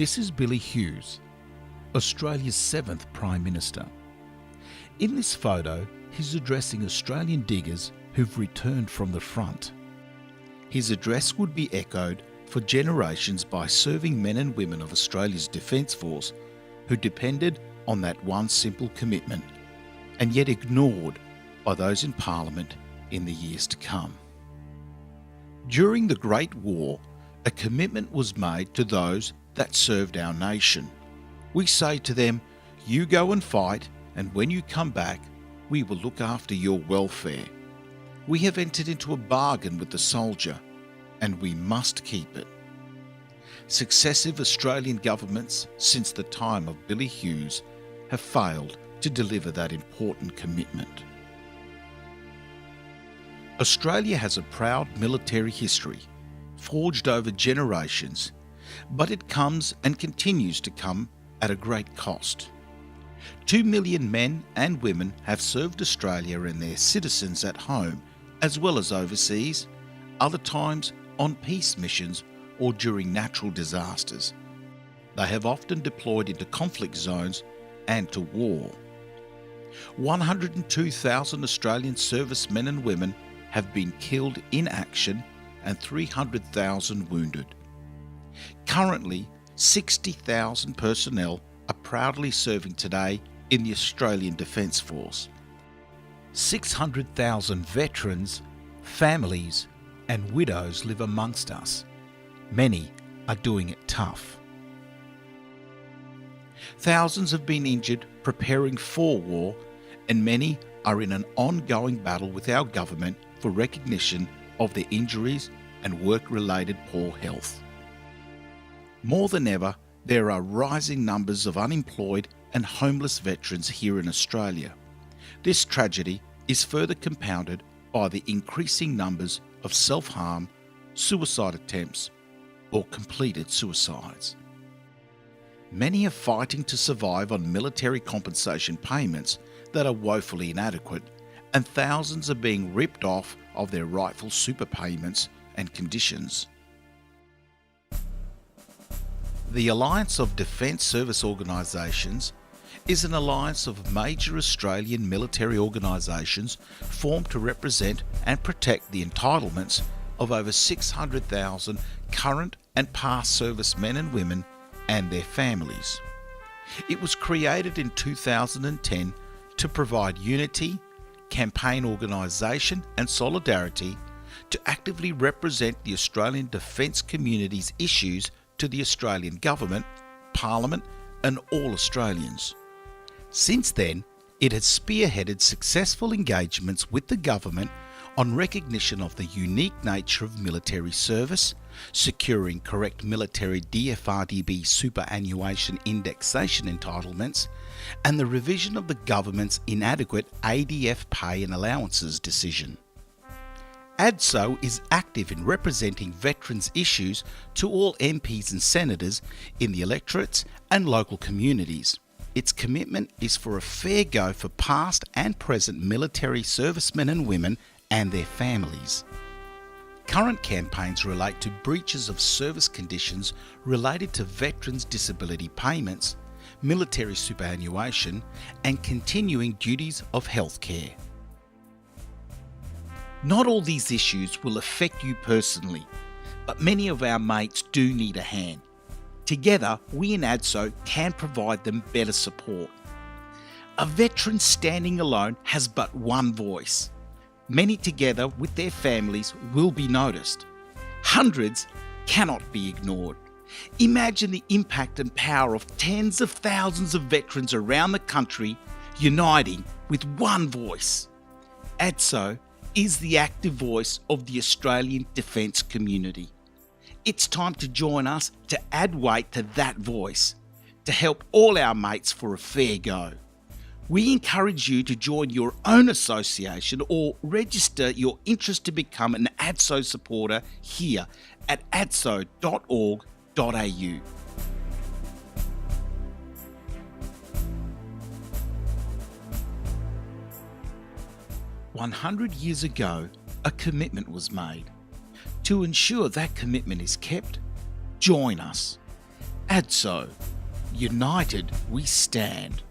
This is Billy Hughes, Australia's 7th Prime Minister. In this photo, he's addressing Australian diggers who've returned from the front. His address would be echoed for generations by serving men and women of Australia's Defence Force who depended on that one simple commitment, and yet ignored by those in Parliament in the years to come. During the Great War, a commitment was made to those that served our nation. We say to them, "You go and fight, and when you come back, we will look after your welfare." We have entered into a bargain with the soldier, and we must keep it. Successive Australian governments since the time of Billy Hughes have failed to deliver that important commitment. Australia has a proud military history, forged over generations, but it comes and continues to come at a great cost. 2 million men and women have served Australia and their citizens at home as well as overseas, other times on peace missions or during natural disasters. They have often deployed into conflict zones and to war. 102,000 Australian servicemen and women have been killed in action and 300,000 wounded. Currently, 60,000 personnel are proudly serving today in the Australian Defence Force. 600,000 veterans, families and widows live amongst us. Many are doing it tough. Thousands have been injured preparing for war, and many are in an ongoing battle with our government for recognition of their injuries and work-related poor health. More than ever, there are rising numbers of unemployed and homeless veterans here in Australia. This tragedy is further compounded by the increasing numbers of self-harm, suicide attempts, or completed suicides. Many are fighting to survive on military compensation payments that are woefully inadequate, and thousands are being ripped off of their rightful super payments and conditions. The Alliance of Defence Service Organisations is an alliance of major Australian military organisations formed to represent and protect the entitlements of over 600,000 current and past servicemen and women and their families. It was created in 2010 to provide unity, campaign organisation and solidarity to actively represent the Australian defence community's issues to the Australian Government, Parliament and all Australians. Since then, it has spearheaded successful engagements with the Government on recognition of the unique nature of military service, securing correct military DFRDB superannuation indexation entitlements, and the revision of the Government's inadequate ADF pay and allowances decision. Adso is active in representing veterans' issues to all MPs and senators in the electorates and local communities. Its commitment is for a fair go for past and present military servicemen and women and their families. Current campaigns relate to breaches of service conditions related to veterans' disability payments, military superannuation, and continuing duties of healthcare. Not all these issues will affect you personally, but many of our mates do need a hand. Together, we in Adso can provide them better support. A veteran standing alone has but one voice. Many together with their families will be noticed. Hundreds cannot be ignored. Imagine the impact and power of tens of thousands of veterans around the country uniting with one voice. Adso is the active voice of the Australian defence community. It's time to join us to add weight to that voice, to help all our mates for a fair go. We encourage you to join your own association or register your interest to become an Adso supporter here at adso.org.au. 100 years ago, a commitment was made. To ensure that commitment is kept, join us. Adso. United we stand.